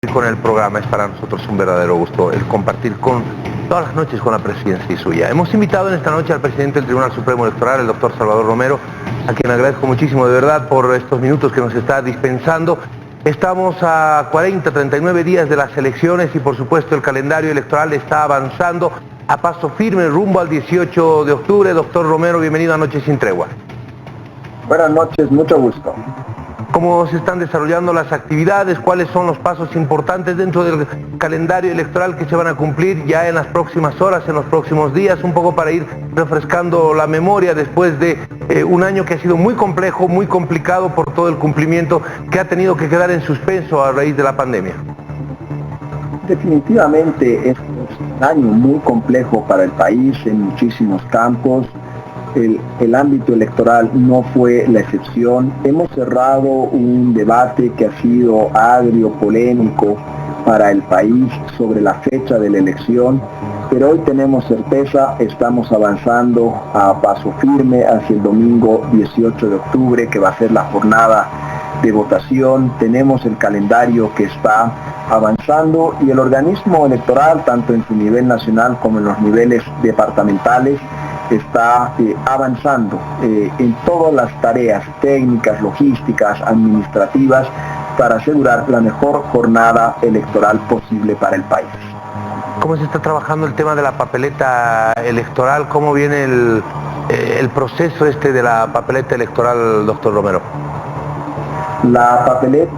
con el programa. Es para nosotros un verdadero gusto el compartir todas las noches con la presidencia suya. Hemos invitado en esta noche al presidente del Tribunal Supremo Electoral, el doctor Salvador Romero, a quien agradezco muchísimo de verdad por estos minutos que nos está dispensando. Estamos a 39 días de las elecciones y por supuesto el calendario electoral está avanzando a paso firme rumbo al 18 de octubre. Doctor Romero, bienvenido a Noches sin Tregua. Buenas noches, mucho gusto. ¿Cómo se están desarrollando las actividades? ¿Cuáles son los pasos importantes dentro del calendario electoral que se van a cumplir ya en las próximas horas, en los próximos días? Un poco para ir refrescando la memoria después de un año que ha sido muy complejo, muy complicado por todo el cumplimiento que ha tenido que quedar en suspenso a raíz de la pandemia. Definitivamente es un año muy complejo para el país en muchísimos campos. El ámbito electoral no fue la excepción. Hemos cerrado un debate que ha sido agrio, polémico para el país sobre la fecha de la elección, pero hoy tenemos certeza, estamos avanzando a paso firme hacia el domingo 18 de octubre, que va a ser la jornada de votación. Tenemos el calendario que está avanzando y el organismo electoral, tanto en su nivel nacional como en los niveles departamentales, está avanzando en todas las tareas técnicas, logísticas, administrativas para asegurar la mejor jornada electoral posible para el país. ¿Cómo se está trabajando el tema de la papeleta electoral? ¿Cómo viene el proceso de la papeleta electoral, doctor Romero? La papeleta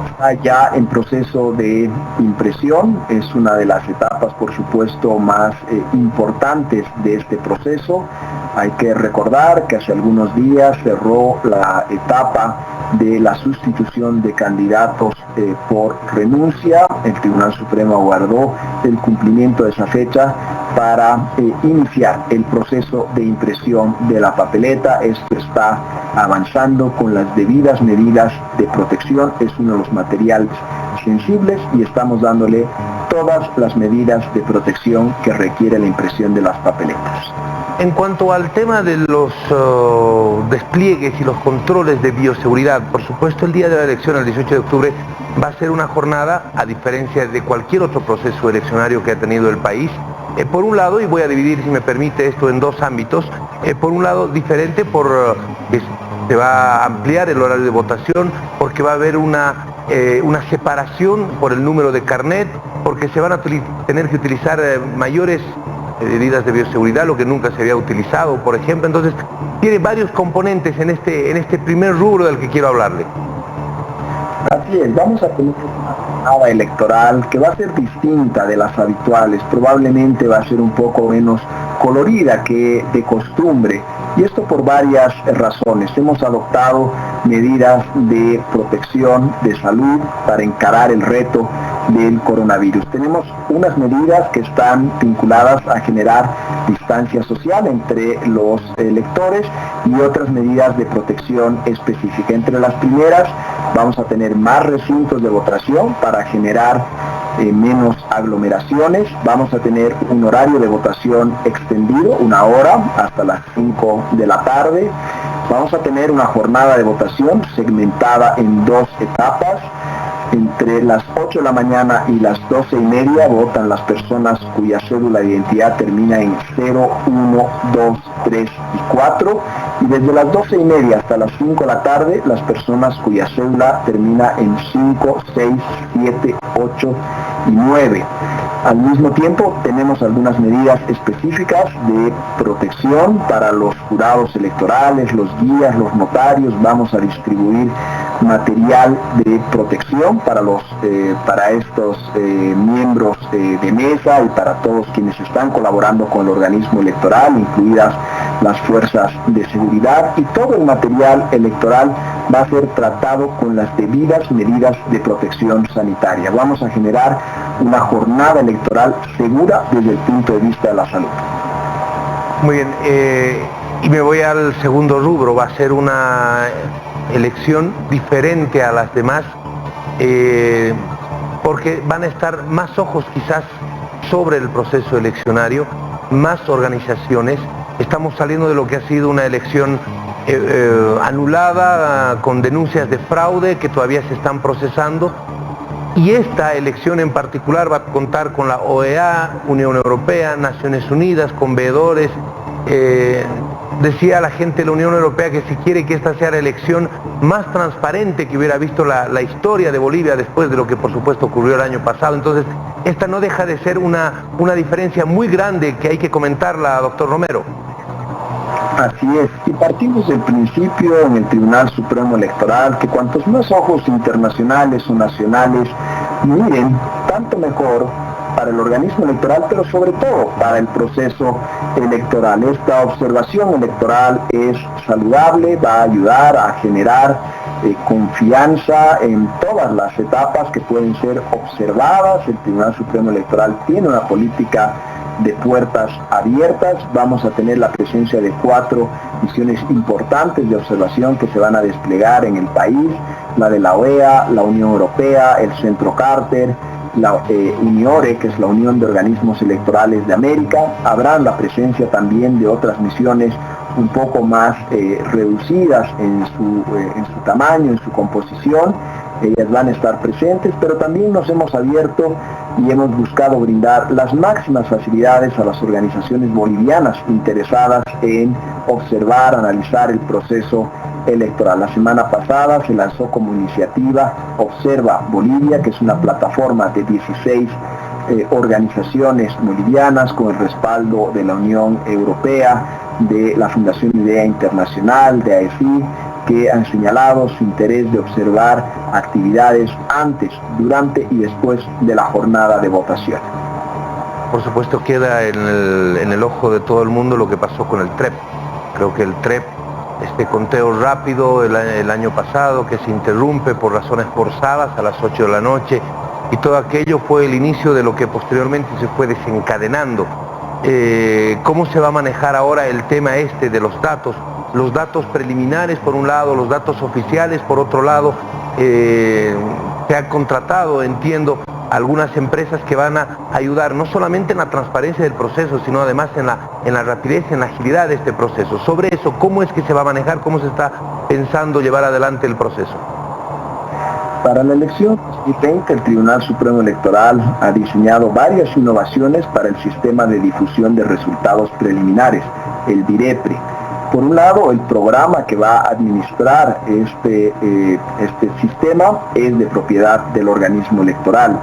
está ya en proceso de impresión, es una de las etapas, por supuesto, más importantes de este proceso. Hay que recordar que hace algunos días cerró la etapa de la sustitución de candidatos por renuncia. El Tribunal Supremo aguardó el cumplimiento de esa fecha para iniciar el proceso de impresión de la papeleta. Esto está avanzando con las debidas medidas de protección. Es uno de los materiales sensibles y estamos dándole todas las medidas de protección que requiere la impresión de las papeletas. En cuanto al tema de los despliegues y los controles de bioseguridad, por supuesto el día de la elección, el 18 de octubre, va a ser una jornada, a diferencia de cualquier otro proceso eleccionario que ha tenido el país, por un lado, y voy a dividir, si me permite, esto en dos ámbitos, por un lado diferente porque se va a ampliar el horario de votación, porque va a haber una separación por el número de carnet, porque se van a tener que utilizar mayores medidas de bioseguridad, lo que nunca se había utilizado, por ejemplo. Entonces, tiene varios componentes en este primer rubro del que quiero hablarle. Así es, vamos a tener una jornada electoral que va a ser distinta de las habituales, probablemente va a ser un poco menos colorida que de costumbre, y esto por varias razones. Hemos adoptado medidas de protección de salud para encarar el reto del coronavirus. Tenemos unas medidas que están vinculadas a generar distancia social entre los electores y otras medidas de protección específica. Entre las primeras, vamos a tener más recintos de votación para generar menos aglomeraciones. Vamos a tener un horario de votación extendido, 1 hora, hasta las 5 de la tarde. Vamos a tener una jornada de votación segmentada en 2 etapas. Entre las 8 de la mañana y las 12:30 votan las personas cuya cédula de identidad termina en 0, 1, 2, 3 y 4. Y desde las 12:30 hasta las 5 de la tarde, las personas cuya cédula termina en 5, 6, 7, 8 y 9. Al mismo tiempo, tenemos algunas medidas específicas de protección para los jurados electorales, los guías, los notarios. Vamos a distribuir material de protección para estos miembros de mesa y para todos quienes están colaborando con el organismo electoral, incluidas las fuerzas de seguridad, y todo el material electoral va a ser tratado con las debidas medidas de protección sanitaria. Vamos a generar una jornada electoral segura desde el punto de vista de la salud. Muy bien, y me voy al segundo rubro. Va a ser una elección diferente a las demás, porque van a estar más ojos quizás sobre el proceso eleccionario, más organizaciones. Estamos saliendo de lo que ha sido una elección anulada con denuncias de fraude que todavía se están procesando. Y esta elección en particular va a contar con la OEA, Unión Europea, Naciones Unidas, con veedores. Decía la gente de la Unión Europea que si quiere que esta sea la elección más transparente que hubiera visto la historia de Bolivia después de lo que por supuesto ocurrió el año pasado. Entonces, esta no deja de ser una diferencia muy grande que hay que comentarla, doctor Romero. Así es, y partimos del principio en el Tribunal Supremo Electoral que cuantos más ojos internacionales o nacionales miren, tanto mejor para el organismo electoral, pero sobre todo para el proceso electoral. Esta observación electoral es saludable, va a ayudar a generar confianza en todas las etapas que pueden ser observadas. El Tribunal Supremo Electoral tiene una política de puertas abiertas. Vamos a tener la presencia de 4 misiones importantes de observación que se van a desplegar en el país: la de la OEA, la Unión Europea, el Centro Carter, la UNIORE, que es la Unión de Organismos Electorales de América. Habrá la presencia también de otras misiones un poco más reducidas en su tamaño, en su composición. Ellas van a estar presentes, pero también nos hemos abierto y hemos buscado brindar las máximas facilidades a las organizaciones bolivianas interesadas en observar, analizar el proceso electoral. La semana pasada se lanzó como iniciativa Observa Bolivia, que es una plataforma de 16 organizaciones bolivianas con el respaldo de la Unión Europea, de la Fundación Idea Internacional, de AECI, que han señalado su interés de observar actividades antes, durante y después de la jornada de votación. Por supuesto queda en el ojo de todo el mundo lo que pasó con el TREP. Creo que el TREP, este conteo rápido el año pasado, que se interrumpe por razones forzadas a las 8 de la noche, y todo aquello fue el inicio de lo que posteriormente se fue desencadenando. ¿Cómo se va a manejar ahora el tema este de los datos preliminares por un lado, los datos oficiales por otro lado? Se ha contratado, entiendo, algunas empresas que van a ayudar no solamente en la transparencia del proceso, sino además en la rapidez, en la agilidad de este proceso. Sobre eso, ¿cómo es que se va a manejar? ¿Cómo se está pensando llevar adelante el proceso? Para la elección 2020, el Tribunal Supremo Electoral ha diseñado varias innovaciones para el sistema de difusión de resultados preliminares, el DIREPRE. Por un lado, el programa que va a administrar este sistema es de propiedad del organismo electoral.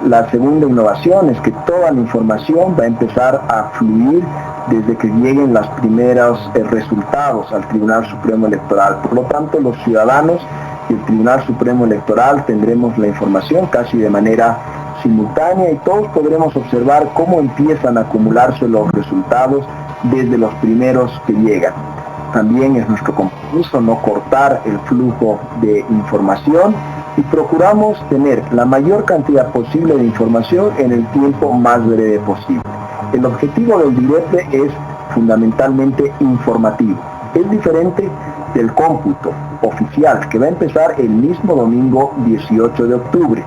La segunda innovación es que toda la información va a empezar a fluir desde que lleguen los primeros resultados al Tribunal Supremo Electoral. Por lo tanto, los ciudadanos y el Tribunal Supremo Electoral tendremos la información casi de manera simultánea y todos podremos observar cómo empiezan a acumularse los resultados desde los primeros que llegan. También es nuestro compromiso no cortar el flujo de información y procuramos tener la mayor cantidad posible de información en el tiempo más breve posible. El objetivo del DIREPRE es fundamentalmente informativo. Es diferente del cómputo oficial que va a empezar el mismo domingo 18 de octubre.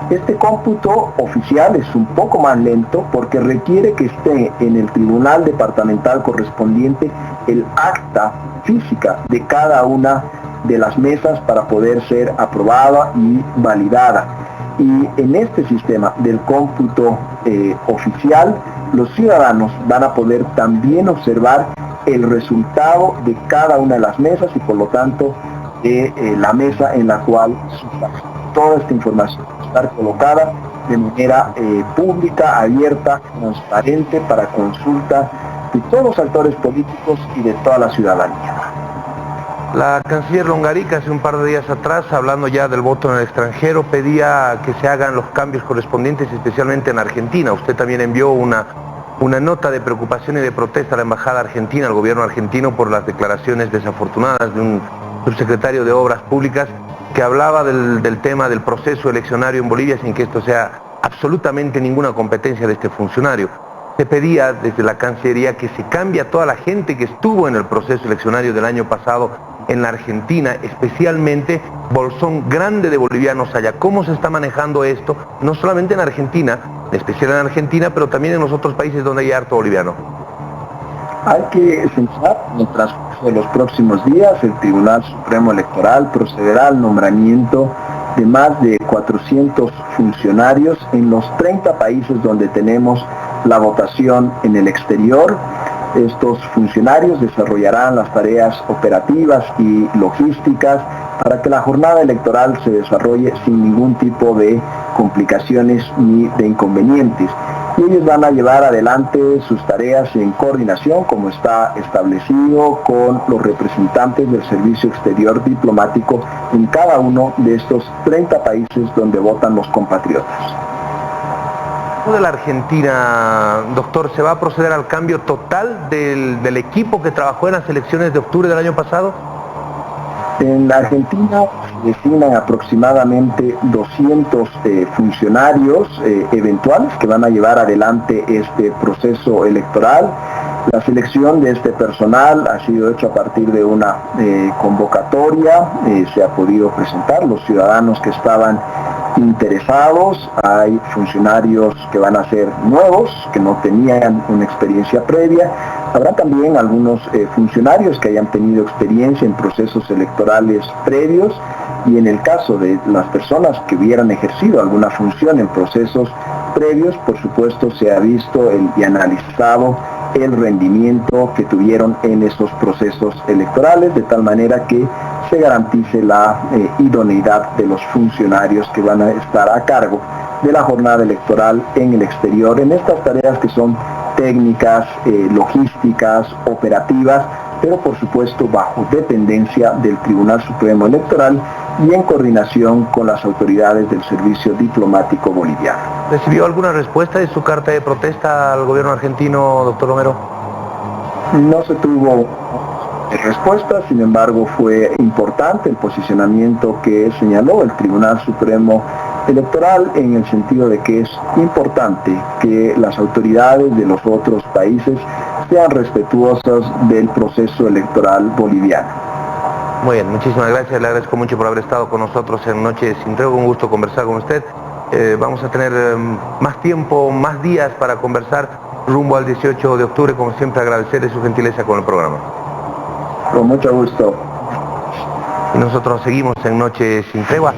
Este cómputo oficial es un poco más lento porque requiere que esté en el tribunal departamental correspondiente el acta física de cada una de las mesas para poder ser aprobada y validada. Y en este sistema del cómputo oficial, los ciudadanos van a poder también observar el resultado de cada una de las mesas y por lo tanto la mesa en la cual toda esta información estar colocada de manera pública, abierta, transparente, para consulta de todos los actores políticos y de toda la ciudadanía. La canciller Longarica hace un par de días atrás, hablando ya del voto en el extranjero, pedía que se hagan los cambios correspondientes, especialmente en Argentina. Usted también envió una nota de preocupación y de protesta a la Embajada Argentina, al gobierno argentino, por las declaraciones desafortunadas de un subsecretario de Obras Públicas que hablaba del tema del proceso eleccionario en Bolivia sin que esto sea absolutamente ninguna competencia de este funcionario. Se pedía desde la Cancillería que se cambie a toda la gente que estuvo en el proceso eleccionario del año pasado en la Argentina, especialmente bolsón grande de bolivianos allá. ¿Cómo se está manejando esto? No solamente en Argentina, en especial en Argentina, pero también en los otros países donde hay harto boliviano. Hay que señalar en el transcurso de los próximos días, el Tribunal Supremo Electoral procederá al nombramiento de más de 400 funcionarios en los 30 países donde tenemos la votación en el exterior. Estos funcionarios desarrollarán las tareas operativas y logísticas para que la jornada electoral se desarrolle sin ningún tipo de complicaciones ni de inconvenientes. Y ellos van a llevar adelante sus tareas en coordinación, como está establecido, con los representantes del Servicio Exterior Diplomático en cada uno de estos 30 países donde votan los compatriotas. De la Argentina, doctor, ¿se va a proceder al cambio total del equipo que trabajó en las elecciones de octubre del año pasado? En la Argentina se destinan aproximadamente 200 funcionarios eventuales que van a llevar adelante este proceso electoral. La selección de este personal ha sido hecha a partir de una convocatoria, se ha podido presentar los ciudadanos que estaban interesados. Hay funcionarios que van a ser nuevos, que no tenían una experiencia previa. Habrá también algunos funcionarios que hayan tenido experiencia en procesos electorales previos, y en el caso de las personas que hubieran ejercido alguna función en procesos previos, por supuesto se ha visto y analizado el rendimiento que tuvieron en esos procesos electorales, de tal manera que se garantice la idoneidad de los funcionarios que van a estar a cargo de la jornada electoral en el exterior, en estas tareas que son técnicas, logísticas, operativas, pero por supuesto bajo dependencia del Tribunal Supremo Electoral y en coordinación con las autoridades del Servicio Diplomático Boliviano. ¿Recibió alguna respuesta de su carta de protesta al gobierno argentino, doctor Romero? No se tuvo respuesta, sin embargo fue importante el posicionamiento que señaló el Tribunal Supremo Electoral, en el sentido de que es importante que las autoridades de los otros países sean respetuosas del proceso electoral boliviano. Muy bien, muchísimas gracias, le agradezco mucho por haber estado con nosotros en Noche Sin Tregua, un gusto conversar con usted. Vamos a tener más tiempo, más días para conversar rumbo al 18 de octubre, como siempre agradecerle su gentileza con el programa. Con mucho gusto. Y nosotros seguimos en Noche Sin Tregua.